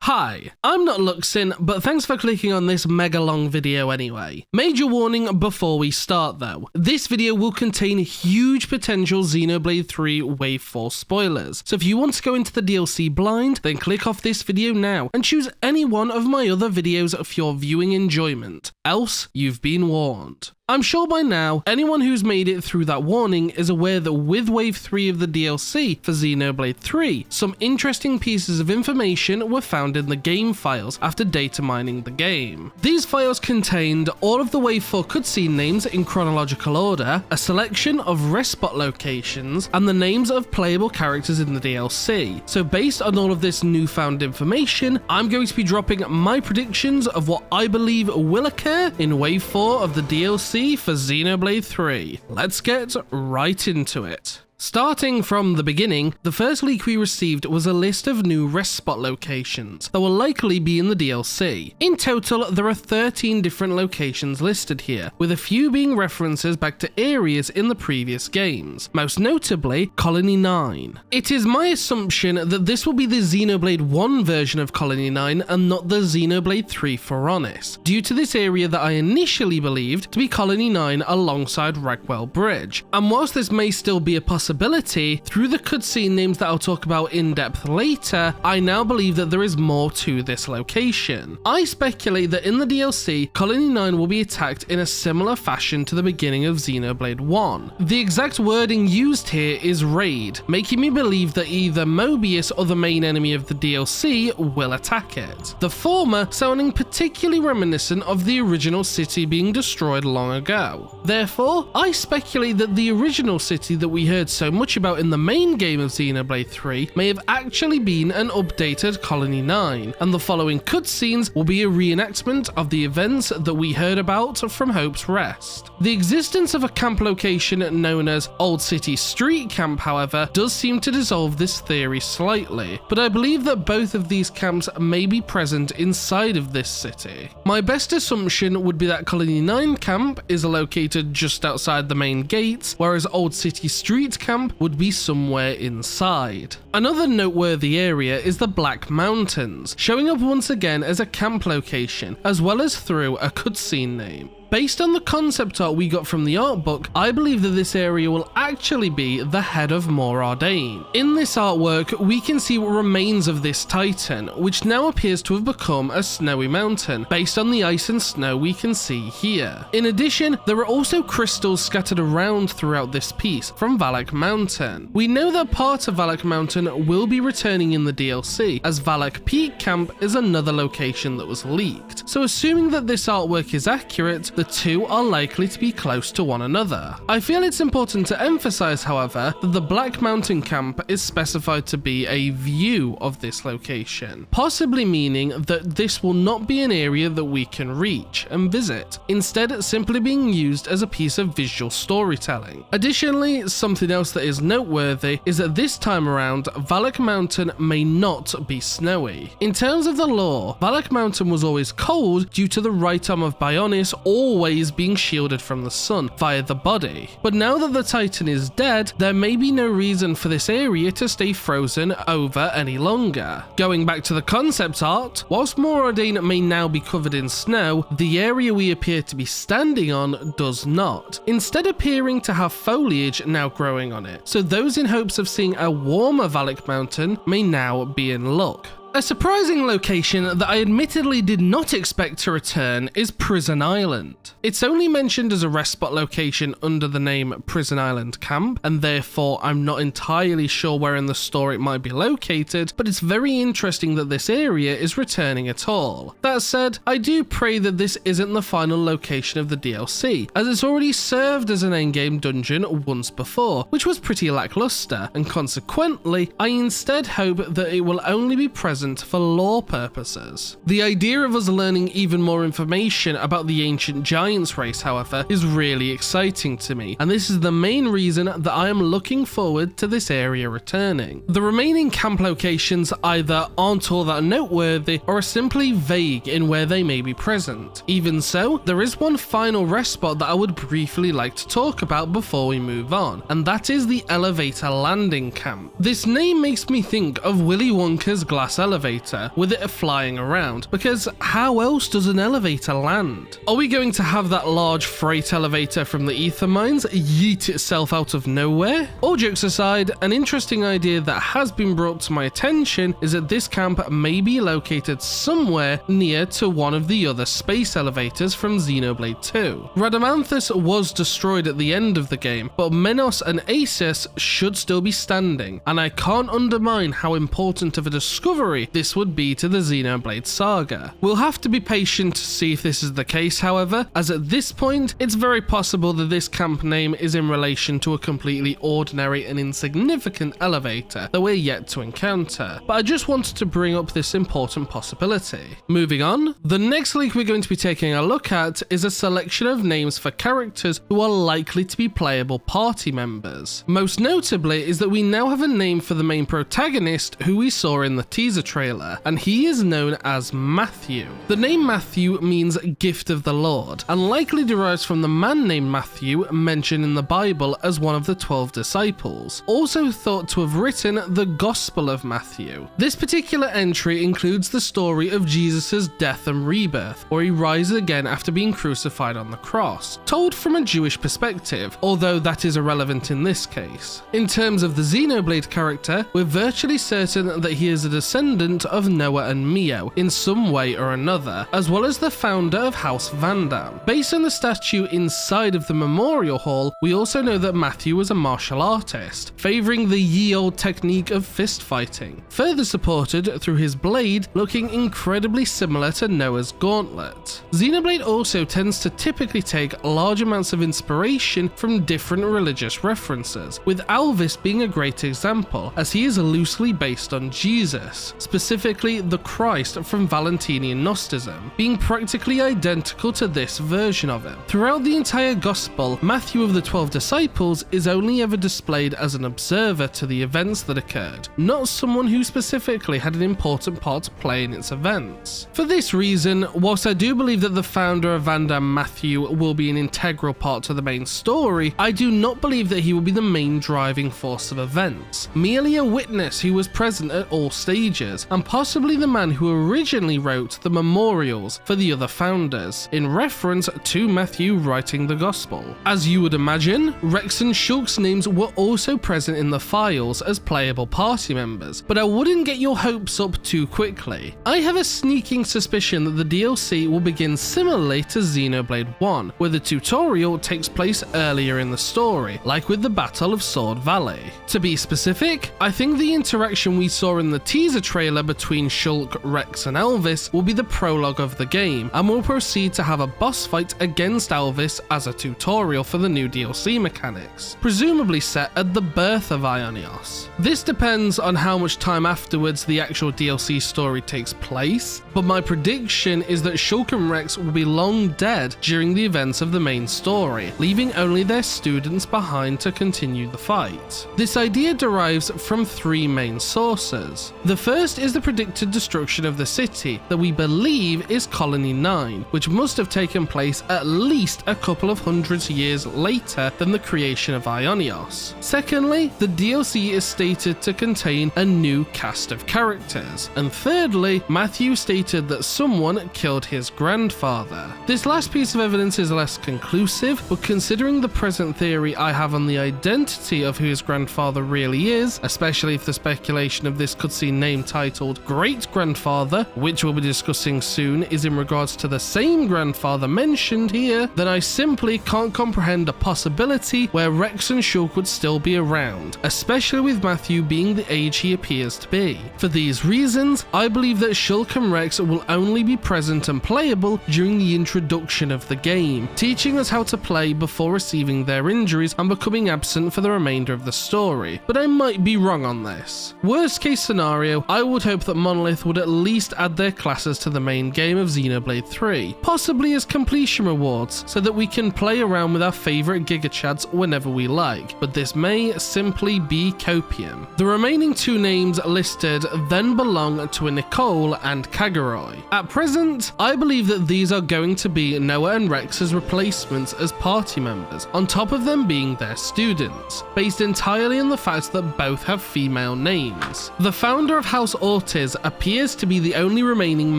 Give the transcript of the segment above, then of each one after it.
Hi, I'm not Luxin, but thanks for clicking on this mega long video anyway. Major warning before we start though, this video will contain huge potential Xenoblade 3 Wave 4 spoilers, so if you want to go into the DLC blind, then click off this video now and choose any one of my other videos for your viewing enjoyment, else you've been warned. I'm sure by now, anyone who's made it through that warning is aware that with Wave 3 of the DLC for Xenoblade 3, some interesting pieces of information were found in the game files after data mining the game. These files contained all of the Wave 4 cutscene names in chronological order, a selection of rest spot locations, and the names of playable characters in the DLC. So based on all of this newfound information, I'm going to be dropping my predictions of what I believe will occur in Wave 4 of the DLC for Xenoblade 3. Let's get right into it. Starting from the beginning, the first leak we received was a list of new rest spot locations that will likely be in the DLC. In total, there are 13 different locations listed here, with a few being references back to areas in the previous games, most notably Colony 9. It is my assumption that this will be the Xenoblade 1 version of Colony 9 and not the Xenoblade 3 Foronis, due to this area that I initially believed to be Colony 9 alongside Ragwell Bridge. And whilst this may still be a possibility, through the cutscene names that I'll talk about in depth later, I now believe that there is more to this location. I speculate that in the DLC, Colony 9 will be attacked in a similar fashion to the beginning of Xenoblade 1. The exact wording used here is raid, making me believe that either Moebius or the main enemy of the DLC will attack it. The former sounding particularly reminiscent of the original city being destroyed long ago. Therefore, I speculate that the original city that we heard so much about in the main game of Xenoblade 3 may have actually been an updated Colony 9, and the following cutscenes will be a reenactment of the events that we heard about from Hope's Rest. The existence of a camp location known as Old City Street Camp, however, does seem to dissolve this theory slightly, but I believe that both of these camps may be present inside of this city. My best assumption would be that Colony 9 camp is located just outside the main gates, whereas Old City Street Camp would be somewhere inside. Another noteworthy area is the Black Mountains, showing up once again as a camp location, as well as through a cutscene name. Based on the concept art we got from the art book, I believe that this area will actually be the head of Moradane. In this artwork, we can see what remains of this titan, which now appears to have become a snowy mountain, based on the ice and snow we can see here. In addition, there are also crystals scattered around throughout this piece from Valak Mountain. We know that part of Valak Mountain will be returning in the DLC, as Valak Peak Camp is another location that was leaked. So assuming that this artwork is accurate, the two are likely to be close to one another. I feel it's important to emphasize, however, that the Black Mountain Camp is specified to be a view of this location, possibly meaning that this will not be an area that we can reach and visit, instead simply being used as a piece of visual storytelling. Additionally, something else that is noteworthy is that this time around, Valak Mountain may not be snowy. In terms of the lore, Valak Mountain was always cold due to the right arm of Bionis always being shielded from the sun via the body. But now that the Titan is dead, there may be no reason for this area to stay frozen over any longer. Going back to the concept art, whilst Moradane may now be covered in snow, the area we appear to be standing on does not, instead appearing to have foliage now growing on it. So those in hopes of seeing a warmer Valak Mountain may now be in luck. A surprising location that I admittedly did not expect to return is Prison Island. It's only mentioned as a rest spot location under the name Prison Island Camp, and therefore I'm not entirely sure where in the story it might be located, but it's very interesting that this area is returning at all. That said, I do pray that this isn't the final location of the DLC, as it's already served as an endgame dungeon once before, which was pretty lackluster, and consequently, I instead hope that it will only be present for lore purposes. The idea of us learning even more information about the ancient giants race, however, is really exciting to me, and this is the main reason that I am looking forward to this area returning. The remaining camp locations either aren't all that noteworthy or are simply vague in where they may be present. Even so, there is one final rest spot that I would briefly like to talk about before we move on, and that is the Elevator Landing Camp. This name makes me think of Willy Wonka's Glass elevator with it flying around, because how else does an elevator land? Are we going to have that large freight elevator from the ether mines yeet itself out of nowhere? All jokes aside, an interesting idea that has been brought to my attention is that this camp may be located somewhere near to one of the other space elevators from Xenoblade 2. Radamanthus was destroyed at the end of the game, but Menos and Asus should still be standing, and I can't undermine how important of a discovery this would be to the Xenoblade saga. We'll have to be patient to see if this is the case, however, as at this point, it's very possible that this camp name is in relation to a completely ordinary and insignificant elevator that we're yet to encounter, but I just wanted to bring up this important possibility. Moving on, the next leak we're going to be taking a look at is a selection of names for characters who are likely to be playable party members. Most notably is that we now have a name for the main protagonist who we saw in the teaser trailer, and he is known as Matthew. The name Matthew means gift of the Lord, and likely derives from the man named Matthew mentioned in the Bible as one of the 12 disciples, also thought to have written the Gospel of Matthew. This particular entry includes the story of Jesus' death and rebirth, where he rises again after being crucified on the cross, told from a Jewish perspective, although that is irrelevant in this case. In terms of the Xenoblade character, we're virtually certain that he is a descendant of Noah and Mio in some way or another, as well as the founder of House Vandam. Based on the statue inside of the Memorial Hall, we also know that Matthew was a martial artist, favouring the ye old technique of fist fighting, further supported through his blade looking incredibly similar to Noah's gauntlet. Xenoblade also tends to typically take large amounts of inspiration from different religious references, with Alvis being a great example, as he is loosely based on Jesus, specifically the Christ from Valentinian Gnosticism, being practically identical to this version of him. Throughout the entire Gospel, Matthew of the 12 disciples is only ever displayed as an observer to the events that occurred, not someone who specifically had an important part to play in its events. For this reason, whilst I do believe that the founder of Vandam, Matthew, will be an integral part to the main story, I do not believe that he will be the main driving force of events, merely a witness who was present at all stages, and possibly the man who originally wrote the memorials for the other founders, in reference to Matthew writing the Gospel. As you would imagine, Rex and Shulk's names were also present in the files as playable party members, but I wouldn't get your hopes up too quickly. I have a sneaking suspicion that the DLC will begin similarly to Xenoblade 1, where the tutorial takes place earlier in the story, like with the Battle of Sword Valley. To be specific, I think the interaction we saw in the teaser trailer between Shulk, Rex and Alvis will be the prologue of the game, and we'll proceed to have a boss fight against Alvis as a tutorial for the new DLC mechanics, presumably set at the birth of Ionios. This depends on how much time afterwards the actual DLC story takes place, but my prediction is that Shulk and Rex will be long dead during the events of the main story, leaving only their students behind to continue the fight. This idea derives from three main sources. The first is the predicted destruction of the city that we believe is Colony 9, which must have taken place at least a couple of hundreds years later than the creation of Ionios. Secondly, the DLC is stated to contain a new cast of characters. And thirdly, Matthew stated that someone killed his grandfather. This last piece of evidence is less conclusive, but considering the present theory I have on the identity of who his grandfather really is, especially if the speculation of this cutscene name titled Great Grandfather, which we'll be discussing soon, is in regards to the same grandfather mentioned here, then I simply can't comprehend a possibility where Rex and Shulk would still be around, especially with Matthew being the age he appears to be. For these reasons, I believe that Shulk and Rex will only be present and playable during the introduction of the game, teaching us how to play before receiving their injuries and becoming absent for the remainder of the story, but I might be wrong on this. Worst case scenario, I would hope that Monolith would at least add their classes to the main game of Xenoblade 3, possibly as completion rewards, so that we can play around with our favourite gigachads whenever we like, but this may simply be copium. The remaining two names listed then belong to a Nicole and Kagiroi. At present, I believe that these are going to be Noah and Rex's replacements as party members, on top of them being their students, based entirely on the fact that both have female names. The founder of House Ortiz appears to be the only remaining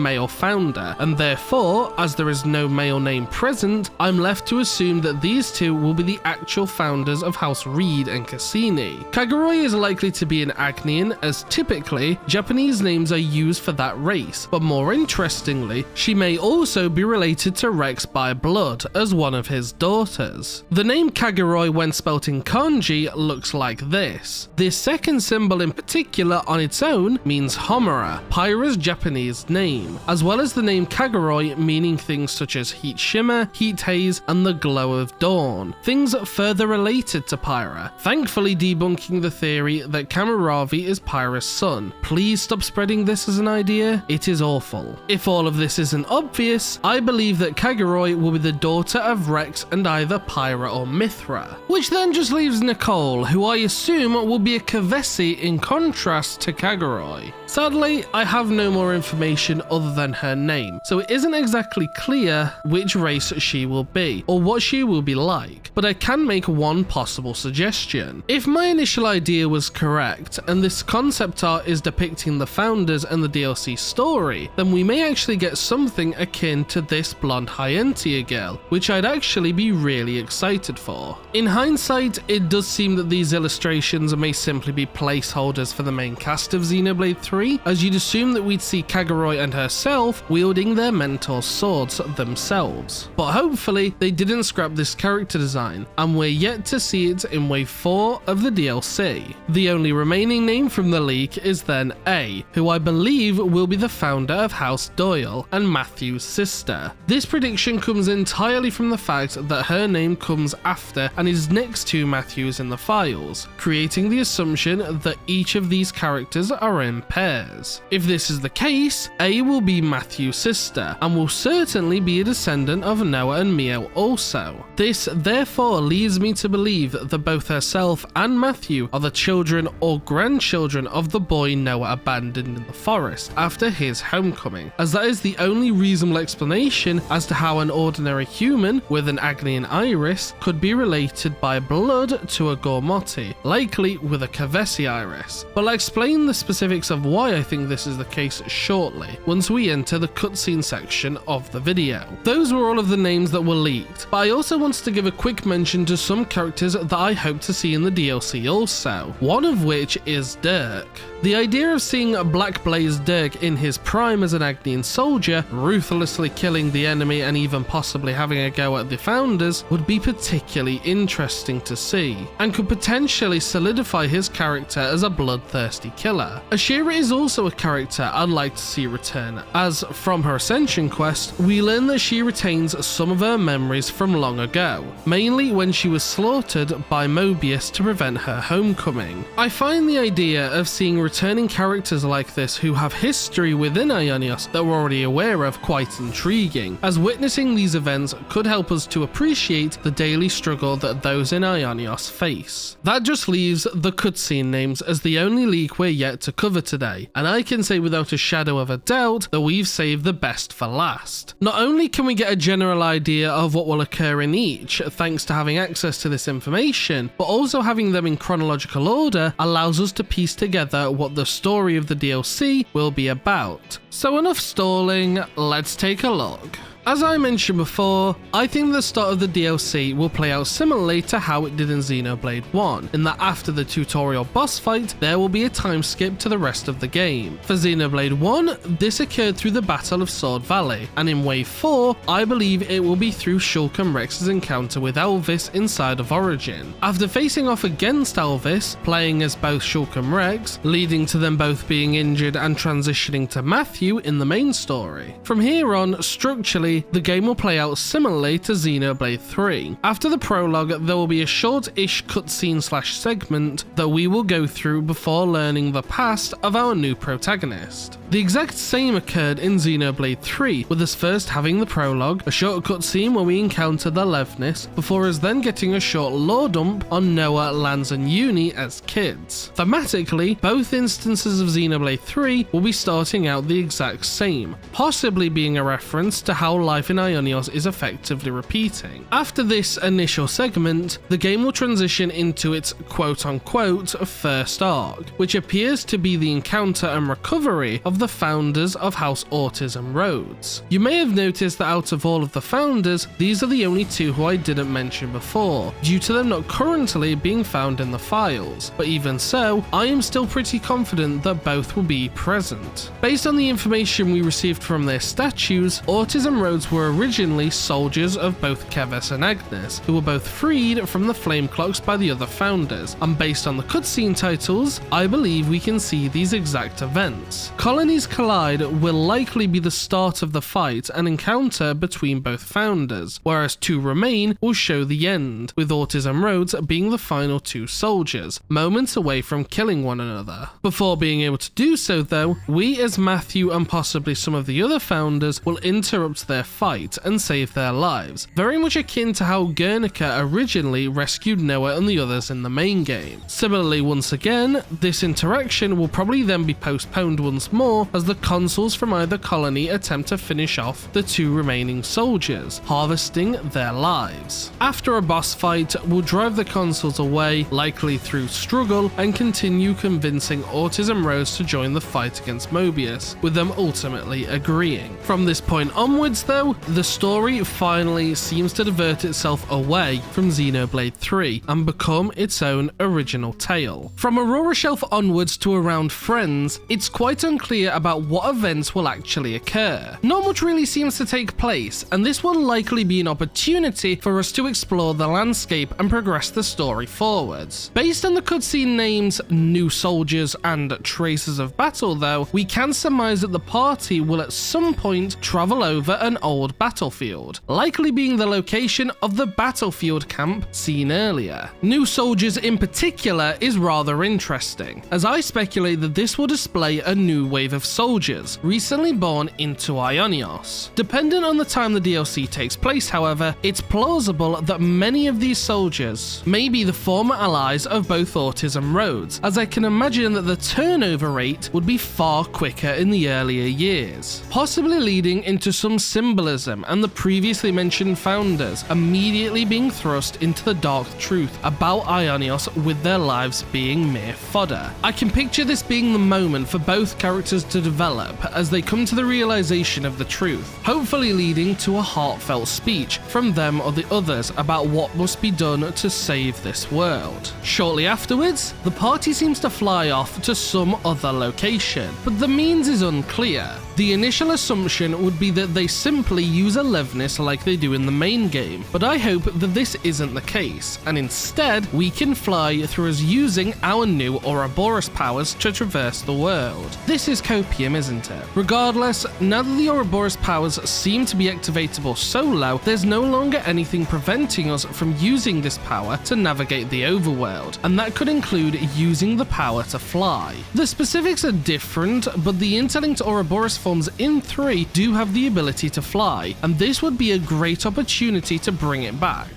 male founder, and therefore, as there is no male name present, I'm left to assume that these two will be the actual founders of House Reed and Cassini. Kagiroi is likely to be an Agnian, as typically, Japanese names are used for that race, but more interestingly, she may also be related to Rex by blood, as one of his daughters. The name Kagiroi, when spelt in kanji, looks like this. This second symbol in particular on its own means Homura, Pyra's Japanese name, as well as the name Kagiroi meaning things such as heat shimmer, heat haze, and the glow of dawn, things further related to Pyra, thankfully debunking the theory that Kamuravi is Pyra's son. Please stop spreading this as an idea, it is awful. If all of this isn't obvious, I believe that Kagiroi will be the daughter of Rex and either Pyra or Mithra, which then just leaves Nicole, who I assume will be a Kavesi in contrast to Kagiroi. Sadly, I have no more information other than her name, so it isn't exactly clear which race she will be, or what she will be like, but I can make one possible suggestion. If my initial idea was correct, and this concept art is depicting the founders and the DLC story, then we may actually get something akin to this blonde Hyentia girl, which I'd actually be really excited for. In hindsight, it does seem that these illustrations may simply be placeholders for the main cast of Xenoblade 3, as you'd assume that we'd see Kagiroi and herself wielding their mentor's swords themselves. But hopefully, they didn't scrap this character design, and we're yet to see it in Wave 4 of the DLC. The only remaining name from the leak is then A, who I believe will be the founder of House Doyle and Matthew's sister. This prediction comes entirely from the fact that her name comes after and is next to Matthew's in the files, creating the assumption that each of these characters are in pairs. If this is the case, A will be Matthew's sister, and will certainly be a descendant of Noah and Mio also. This therefore leads me to believe that both herself and Matthew are the children or grandchildren of the boy Noah abandoned in the forest after his homecoming, as that is the only reasonable explanation as to how an ordinary human with an Agnian iris could be related by blood to a Gormoti, likely with a Kavesi iris. But I'll explain the specifics of why I think this is the case shortly, once we enter the cutscene section of the video. Those were all of the names that were leaked, but I also wanted to give a quick mention to some characters that I hope to see in the DLC also, one of which is Dirk. The idea of seeing Blackblaze Dirk in his prime as an Agnian soldier, ruthlessly killing the enemy and even possibly having a go at the founders, would be particularly interesting to see, and could potentially solidify his character as a bloodthirsty killer. Ashera is also a character I'd like to see return, as from her Ascension quest, we learn that she retains some of her memories from long ago, mainly when she was slaughtered by Moebius to prevent her homecoming. I find the idea of seeing returning characters like this who have history within Aionios that we're already aware of quite intriguing, as witnessing these events could help us to appreciate the daily struggle that those in Aionios face. That just leaves the cutscene names as the only leak we're yet to cover today, and I can say without a shadow of a doubt that we've saved the best for last. Not only can we get a general idea of what will occur in each thanks to having access to this information, but also having them in chronological order allows us to piece together what the story of the DLC will be about. So enough stalling, let's take a look. As I mentioned before, I think the start of the DLC will play out similarly to how it did in Xenoblade 1, in that after the tutorial boss fight, there will be a time skip to the rest of the game. For Xenoblade 1, this occurred through the Battle of Sword Valley, and in Wave 4, I believe it will be through Shulk and Rex's encounter with Elvis inside of Origin. After facing off against Elvis, playing as both Shulk and Rex, leading to them both being injured and transitioning to Matthew in the main story. From here on, structurally, the game will play out similarly to Xenoblade 3. After the prologue, there will be a short-ish cutscene/segment that we will go through before learning the past of our new protagonist. The exact same occurred in Xenoblade 3, with us first having the prologue, a short cutscene where we encounter the Levnis, before us then getting a short lore dump on Noah, Lance and Uni as kids. Thematically, both instances of Xenoblade 3 will be starting out the exact same, possibly being a reference to how life in Ionios is effectively repeating. After this initial segment, the game will transition into its quote-unquote first arc, which appears to be the encounter and recovery of the founders of House Autism Rhodes. You may have noticed that out of all of the founders, these are the only two who I didn't mention before, due to them not currently being found in the files, but even so, I am still pretty confident that both will be present. Based on the information we received from their statues, Autism Rhodes were originally soldiers of both Keves and Agnes, who were both freed from the flame clocks by the other founders, and based on the cutscene titles, I believe we can see these exact events. Colonies collide will likely be the start of the fight and encounter between both founders, whereas Two Remain will show the end, with Autism Rhodes being the final two soldiers, moments away from killing one another. Before being able to do so though, we as Matthew and possibly some of the other founders will interrupt their fight and save their lives, very much akin to how Guernica originally rescued Noah and the others in the main game. Similarly, once again, this interaction will probably then be postponed once more as the consuls from either colony attempt to finish off the two remaining soldiers, harvesting their lives. After a boss fight, we'll drive the consuls away, likely through struggle, and continue convincing Autism Rhodes to join the fight against Moebius, with them ultimately agreeing. From this point onwards though, the story finally seems to divert itself away from Xenoblade 3 and become its own original tale. From Aurora Shelf onwards to around Friends, it's quite unclear about what events will actually occur. Not much really seems to take place, and this will likely be an opportunity for us to explore the landscape and progress the story forwards. Based on the cutscene names New Soldiers and Traces of Battle though, we can surmise that the party will at some point travel over an old battlefield, likely being the location of the battlefield camp seen earlier. New Soldiers in particular is rather interesting, as I speculate that this will display a new wave of soldiers recently born into Ionios. Dependent on the time the DLC takes place however, it's plausible that many of these soldiers may be the former allies of both Autism Rhodes, as I can imagine that the turnover rate would be far quicker in the earlier years, possibly leading into some symbolism and the previously mentioned founders immediately being thrust into the dark truth about Ionios with their lives being mere fodder. I can picture this being the moment for both characters to develop as they come to the realization of the truth, hopefully leading to a heartfelt speech from them or the others about what must be done to save this world. Shortly afterwards, the party seems to fly off to some other location, but the means is unclear. The initial assumption would be that they simply use Alevnis like they do in the main game, but I hope that this isn't the case, and instead we can fly through us using our new Ouroboros powers to traverse the world. This is copium, isn't it? Regardless, now that the Ouroboros powers seem to be activatable solo, there's no longer anything preventing us from using this power to navigate the overworld, and that could include using the power to fly. The specifics are different, but the interlinked Ouroboros forms in 3 do have the ability to fly, and this would be a great opportunity to bring it back.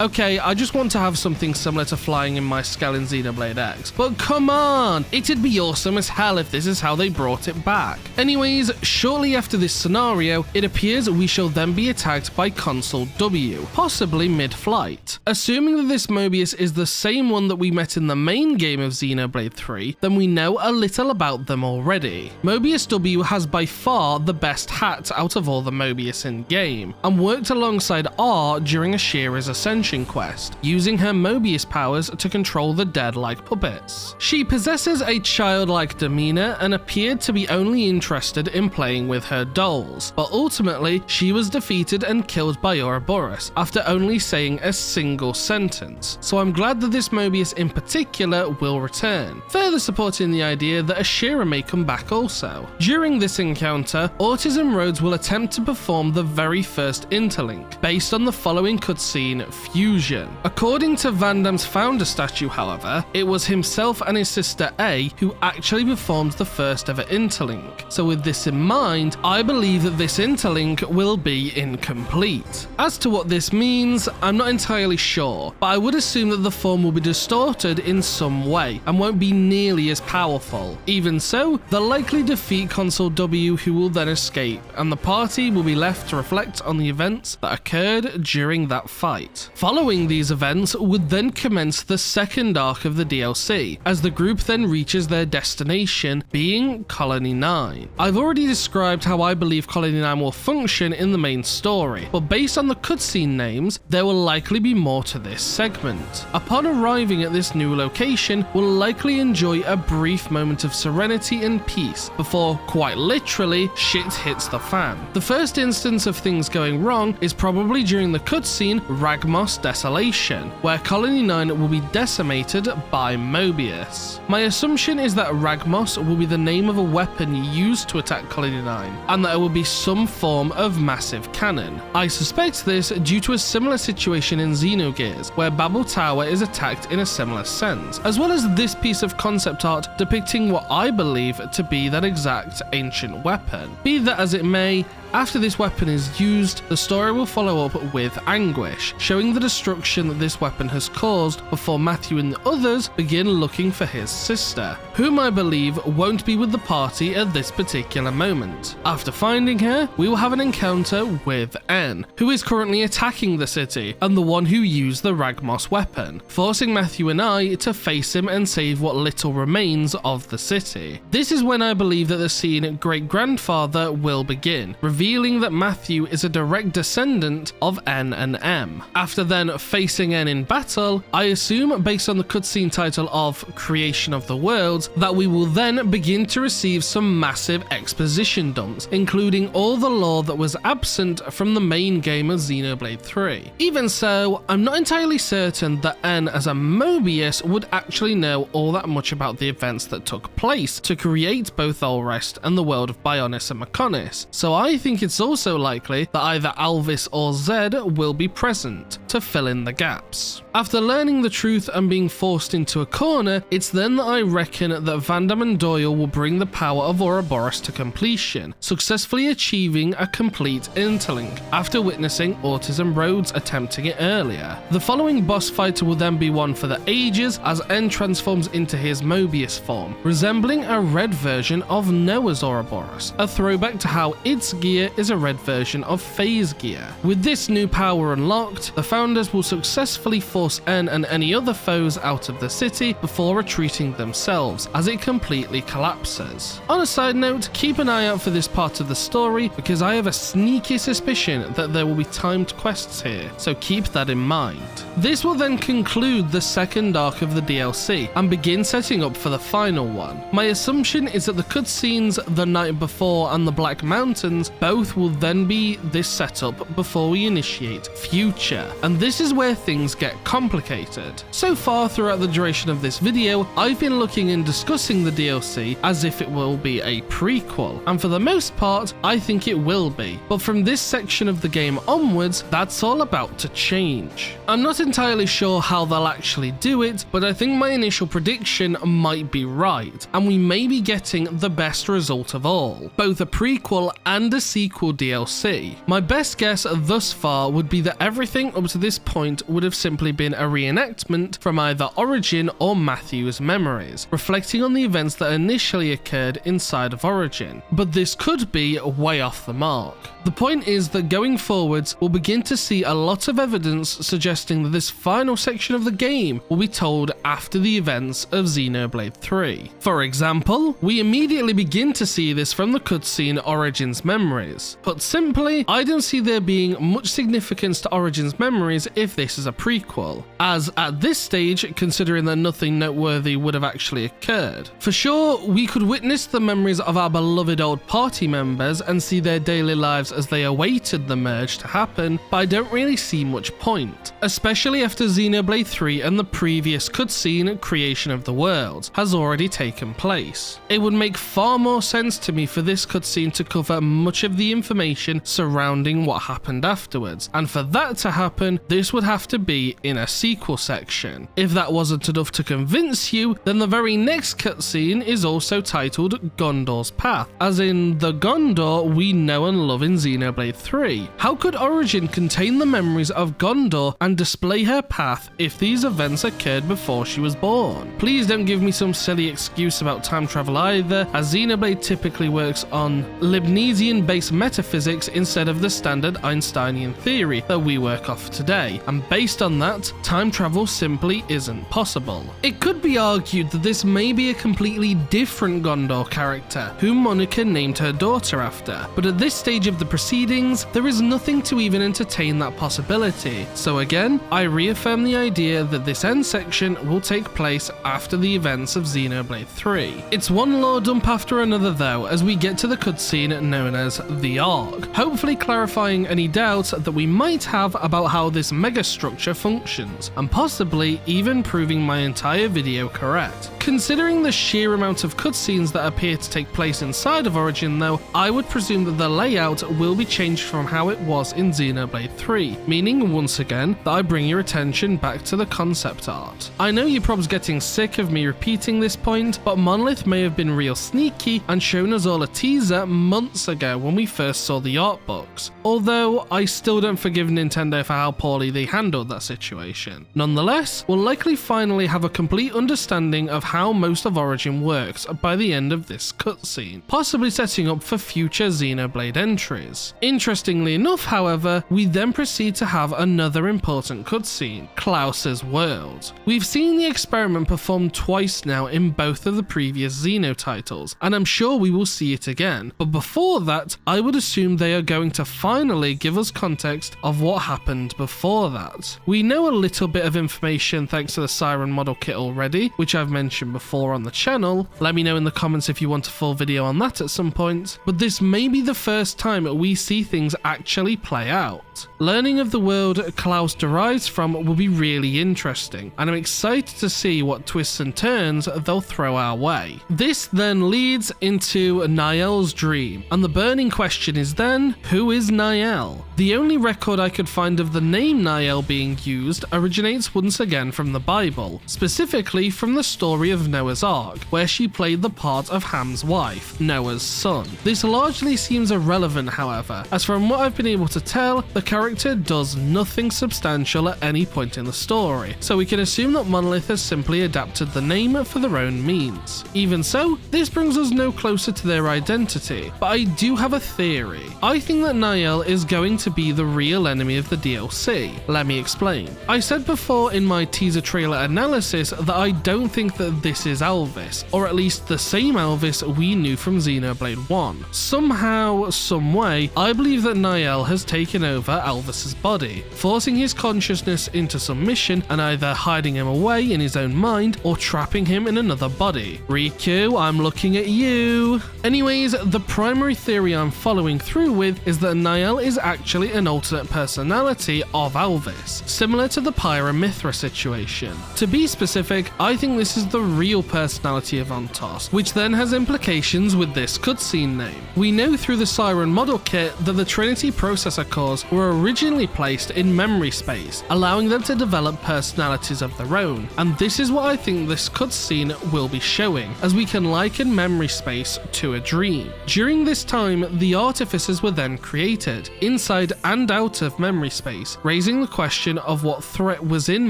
Okay, I just want to have something similar to flying in my skull in Xenoblade X, but come on! It'd be awesome as hell if this is how they brought it back. Anyways, shortly after this scenario, it appears we shall then be attacked by Consul W, possibly mid-flight. Assuming that this Moebius is the same one that we met in the main game of Xenoblade 3, then we know a little about them already. Moebius W has by far the best hat out of all the Moebius in game, and worked alongside R during Ashera's ascension quest, using her Moebius powers to control the dead like puppets. She possesses a childlike demeanor and appeared to be only interested in playing with her dolls, but ultimately she was defeated and killed by Ouroboros after only saying a single sentence, so I'm glad that this Moebius in particular will return, further supporting the idea that Ashera may come back also. During this encounter, Autism Rhodes will attempt to perform the very first interlink, based on the following cutscene confusion. According to Van Damme's founder statue, however, it was himself and his sister A who actually performed the first ever interlink. So with this in mind, I believe that this interlink will be incomplete. As to what this means, I'm not entirely sure, but I would assume that the form will be distorted in some way and won't be nearly as powerful. Even so, they'll likely defeat Console W, who will then escape, and the party will be left to reflect on the events that occurred during that fight. Following these events would then commence the second arc of the DLC, as the group then reaches their destination, being Colony 9. I've already described how I believe Colony 9 will function in the main story, but based on the cutscene names, there will likely be more to this segment. Upon arriving at this new location, we'll likely enjoy a brief moment of serenity and peace before, quite literally, shit hits the fan. The first instance of things going wrong is probably during the cutscene Ragmos Desolation, where Colony 9 will be decimated by Moebius. My assumption is that Ragmos will be the name of a weapon used to attack Colony 9, and that it will be some form of massive cannon. I suspect this due to a similar situation in Xenogears, where Babel Tower is attacked in a similar sense, as well as this piece of concept art depicting what I believe to be that exact ancient weapon. Be that as it may, after this weapon is used, the story will follow up with Anguish, showing the destruction that this weapon has caused before Matthew and the others begin looking for his sister, whom I believe won't be with the party at this particular moment. After finding her, we will have an encounter with N, who is currently attacking the city and the one who used the Ragmos weapon, forcing Matthew and I to face him and save what little remains of the city. This is when I believe that the scene Great Grandfather will begin, revealing that Matthew is a direct descendant of N and M. After then facing N in battle, I assume, based on the cutscene title of Creation of the Worlds, that we will then begin to receive some massive exposition dumps, including all the lore that was absent from the main game of Xenoblade 3. Even so, I'm not entirely certain that N as a Moebius would actually know all that much about the events that took place to create both Ulrest and the world of Bionis and Mechonis, so I think it's also likely that either Alvis or Zed will be present to fill in the gaps. After learning the truth and being forced into a corner, it's then that I reckon that Van Damme and Doyle will bring the power of Ouroboros to completion, successfully achieving a complete interlink after witnessing Ortiz and Rhodes attempting it earlier. The following boss fight will then be one for the ages as N transforms into his Moebius form, resembling a red version of Noah's Ouroboros, a throwback to how its gear is a red version of Phase gear. With this new power unlocked, the founders will successfully force N and any other foes out of the city before retreating themselves as it completely collapses. On a side note, keep an eye out for this part of the story because I have a sneaky suspicion that there will be timed quests here, so keep that in mind. This will then conclude the second arc of the DLC and begin setting up for the final one. My assumption is that the cutscenes The Night Before and the Black Mountains both will then be this setup before we initiate Future, and this is where things get complicated. So far throughout the duration of this video, I've been looking and discussing the DLC as if it will be a prequel, and for the most part, I think it will be, but from this section of the game onwards, that's all about to change. I'm not entirely sure how they'll actually do it, but I think my initial prediction might be right, and we may be getting the best result of all, both a prequel and a sequel DLC. My best guess thus far would be that everything up to this point would have simply been a reenactment from either Origin or Matthew's memories, reflecting on the events that initially occurred inside of Origin, but this could be way off the mark. The point is that going forwards, we'll begin to see a lot of evidence suggesting that this final section of the game will be told after the events of Xenoblade 3. For example, we immediately begin to see this from the cutscene Origin's Memories. Put simply, I don't see there being much significance to Origin's Memories if this is a prequel, possible, as at this stage, considering that nothing noteworthy would have actually occurred. For sure, we could witness the memories of our beloved old party members and see their daily lives as they awaited the merge to happen, but I don't really see much point, especially after Xenoblade 3 and the previous cutscene, Creation of the World, has already taken place. It would make far more sense to me for this cutscene to cover much of the information surrounding what happened afterwards, and for that to happen, this would have to be in a sequel section. If that wasn't enough to convince you, then the very next cutscene is also titled Gondor's Path, as in the Gondor we know and love in Xenoblade 3. How could Origin contain the memories of Gondor and display her path if these events occurred before she was born? Please don't give me some silly excuse about time travel either, as Xenoblade typically works on Leibnizian-based metaphysics instead of the standard Einsteinian theory that we work off today, and based on that, time travel simply isn't possible. It could be argued that this may be a completely different Gondor character, whom Monica named her daughter after, but at this stage of the proceedings, there is nothing to even entertain that possibility. So again, I reaffirm the idea that this end section will take place after the events of Xenoblade 3. It's one lore dump after another though, as we get to the cutscene known as the Arc, hopefully clarifying any doubts that we might have about how this megastructure functions, and possibly even proving my entire video correct. Considering the sheer amount of cutscenes that appear to take place inside of Origin though, I would presume that the layout will be changed from how it was in Xenoblade 3, meaning once again that I bring your attention back to the concept art. I know you're probably getting sick of me repeating this point, but Monolith may have been real sneaky and shown us all a teaser months ago when we first saw the art books, although I still don't forgive Nintendo for how poorly they handled that situation. Nonetheless, we'll likely finally have a complete understanding of how most of Origin works by the end of this cutscene, possibly setting up for future Xenoblade entries. Interestingly enough, however, we then proceed to have another important cutscene, Klaus's world. We've seen the experiment performed twice now in both of the previous Xeno titles, and I'm sure we will see it again, but before that, I would assume they are going to finally give us context of what happened before that. We know a little bit of information thanks to the Siren model kit already, which I've mentioned before on the channel. Let me know in the comments if you want a full video on that at some point, but this may be the first time we see things actually play out. Learning of the world Klaus derives from will be really interesting, and I'm excited to see what twists and turns they'll throw our way. This then leads into Niel's dream, and the burning question is then, who is Niel? The only record I could find of the name Niel being used originates once again from the Bible, specifically from the story of Noah's Ark, where she played the part of Ham's wife, Noah's son. This largely seems irrelevant, however, as from what I've been able to tell, the character does nothing substantial at any point in the story, so we can assume that Monolith has simply adapted the name for their own means. Even so, this brings us no closer to their identity, but I do have a theory. I think that Niel is going to be the real enemy of the DLC. Let me explain. I said before in my teaser trailer analysis that I don't think that this is Alvis, or at least the same Alvis we knew from Xenoblade 1. Somehow, someway, I believe that Niel has taken over Alvis's body, forcing his consciousness into submission and either hiding him away in his own mind or trapping him in another body. Riku, I'm looking at you. Anyways, the primary theory I'm following through with is that Niel is actually an alternate personality of Alvis, similar to the Pyra Mithra situation. To be specific, I think this is the real personality of Ontos, which then has implications with this cutscene name. We know through the Siren model kit that the Trinity processor cores were originally placed in memory space, allowing them to develop personalities of their own, and this is what I think this cutscene will be showing, as we can liken memory space to a dream. During this time, the artificers were then created, inside and out of memory space, raising the question of what threat was in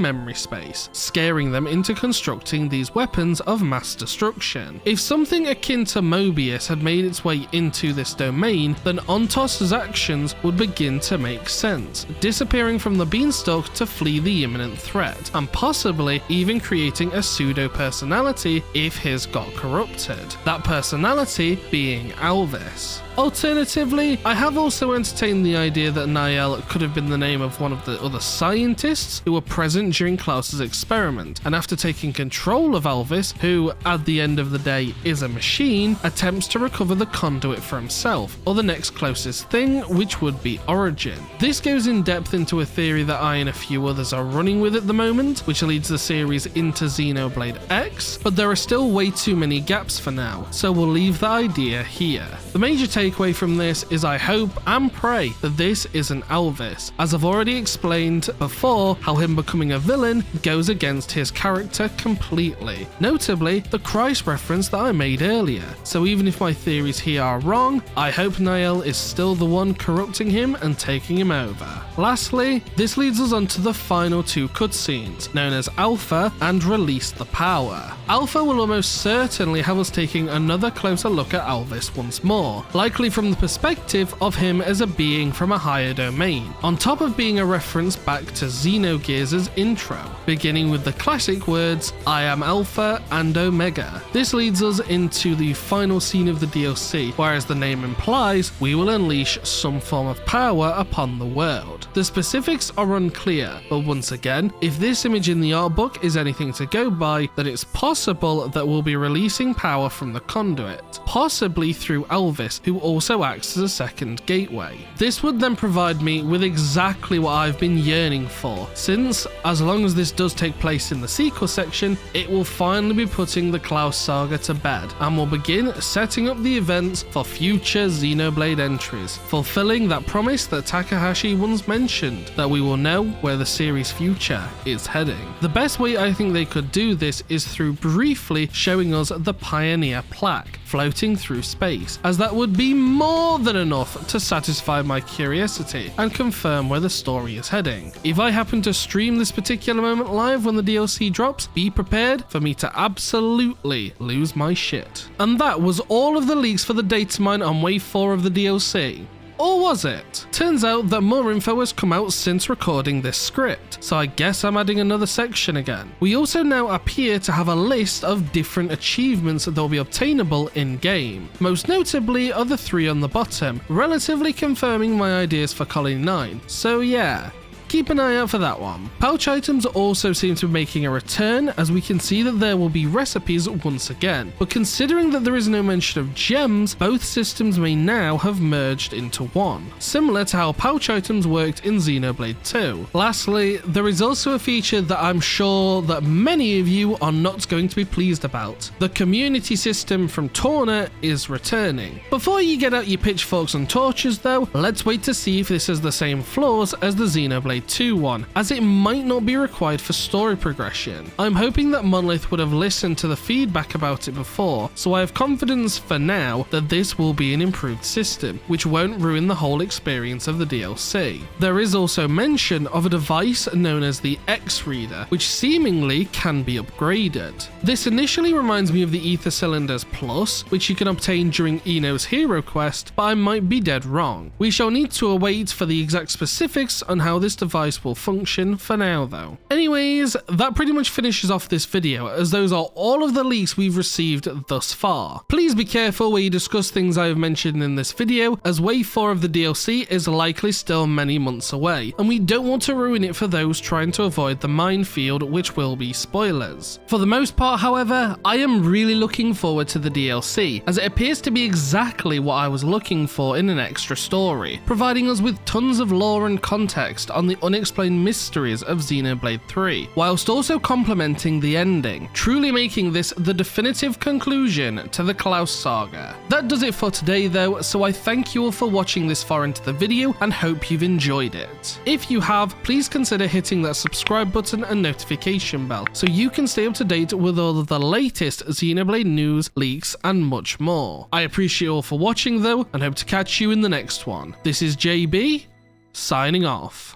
memory space, scaring them into constructing these weapons of mass destruction. If something akin to Moebius had made its way into this domain, then Ontos's actions would begin to make sense, disappearing from the beanstalk to flee the imminent threat, and possibly even creating a pseudo-personality if his got corrupted. That personality being Alvis. Alternatively, I have also entertained the idea that Niall could have been the name of one of the other scientists who were present during Klaus's experiment, and after taking control of Alvis, who at the end of the day is a machine, attempts to recover the conduit for himself, or the next closest thing, which would be Origin. This goes in depth into a theory that I and a few others are running with at the moment, which leads the series into Xenoblade X, but there are still way too many gaps for now, so we'll leave the idea here. The major takeaway from this is I hope and pray that this isn't Alvis, as I've already explained before how him becoming a villain goes against his character completely, notably the Christ reference that I made earlier, so even if my theories here are wrong, I hope Niall is still the one corrupting him and taking him over. Lastly, this leads us on to the final two cutscenes, known as Alpha and Release the Power. Alpha will almost certainly have us taking another closer look at Alvis once more, likely from the perspective of him as a being from a higher domain, on top of being a reference back to Xenogears' intro, beginning with the classic words, "I am Alpha and Omega." This leads us into the final scene of the DLC, where as the name implies, we will unleash some form of power upon the world. The specifics are unclear, but once again, if this image in the art book is anything to go by, then it's possible that we'll be releasing power from the conduit, possibly through Alvis, who also acts as a second gateway. This would then provide me with exactly what I've been yearning for, since, as long as this does take place in the sequel section, it will finally be putting the Klaus saga to bed, and will begin setting up the events for future Xenoblade entries, fulfilling that promise that Takahashi once mentioned, that we will know where the series' future is heading. The best way I think they could do this is through briefly showing us the Pioneer plaque floating through space, as that would be more than enough to satisfy my curiosity and confirm where the story is heading. If I happen to stream this particular moment live when the DLC drops, be prepared for me to absolutely lose my shit. And that was all of the leaks for the Datamine on Wave 4 of the DLC. Or was it? Turns out that more info has come out since recording this script, so I guess I'm adding another section again. We also now appear to have a list of different achievements that will be obtainable in-game. Most notably are the three on the bottom, relatively confirming my ideas for Colony 9, so yeah. Keep an eye out for that one. Pouch items also seem to be making a return, as we can see that there will be recipes once again, but considering that there is no mention of gems, both systems may now have merged into one, similar to how pouch items worked in Xenoblade 2. Lastly, there is also a feature that I'm sure that many of you are not going to be pleased about. The community system from Torna is returning. Before you get out your pitchforks and torches though, let's wait to see if this has the same flaws as the Xenoblade 2 one, as it might not be required for story progression. I'm hoping that Monolith would have listened to the feedback about it before, so I have confidence for now that this will be an improved system, which won't ruin the whole experience of the DLC. There is also mention of a device known as the X-Reader, which seemingly can be upgraded. This initially reminds me of the Ether Cylinders Plus, which you can obtain during Ino's Hero Quest, but I might be dead wrong. We shall need to await for the exact specifics on how this device will function for now though. Anyways, that pretty much finishes off this video, as those are all of the leaks we've received thus far. Please be careful where you discuss things I have mentioned in this video, as Wave 4 of the DLC is likely still many months away, and we don't want to ruin it for those trying to avoid the minefield, which will be spoilers. For the most part, however, I am really looking forward to the DLC, as it appears to be exactly what I was looking for in an extra story, providing us with tons of lore and context on the unexplained mysteries of Xenoblade 3, whilst also complementing the ending, truly making this the definitive conclusion to the Klaus saga. That does it for today though, so I thank you all for watching this far into the video and hope you've enjoyed it. If you have, please consider hitting that subscribe button and notification bell so you can stay up to date with all of the latest Xenoblade news, leaks and much more. I appreciate you all for watching though, and hope to catch you in the next one. This is JB, signing off.